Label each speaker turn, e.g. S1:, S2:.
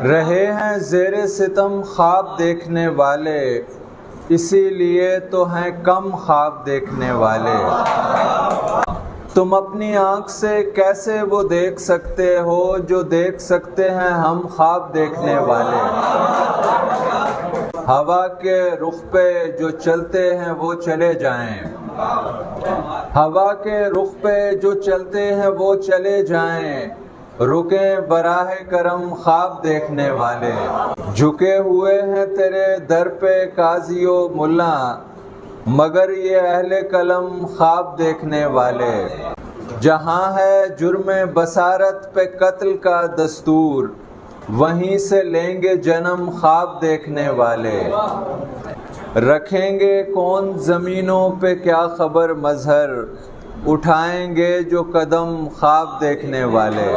S1: رہے ہیں زیر ستم خواب دیکھنے والے، اسی لیے تو ہیں کم خواب دیکھنے والے۔ تم اپنی آنکھ سے کیسے وہ دیکھ سکتے ہو جو دیکھ سکتے ہیں ہم خواب دیکھنے والے۔ ہوا کے رخ پہ جو چلتے ہیں وہ چلے جائیں، ہوا کے رخ پہ جو چلتے ہیں وہ چلے جائیں، رکیں براہ کرم خواب دیکھنے والے۔ جھکے ہوئے ہیں تیرے در پہ قاضی و ملا، مگر یہ اہل قلم خواب دیکھنے والے۔ جہاں ہے جرم بصارت پہ قتل کا دستور، وہیں سے لیں گے جنم خواب دیکھنے والے۔ رکھیں گے کون زمینوں پہ کیا خبر مظہر، اٹھائیں گے جو قدم خواب دیکھنے والے۔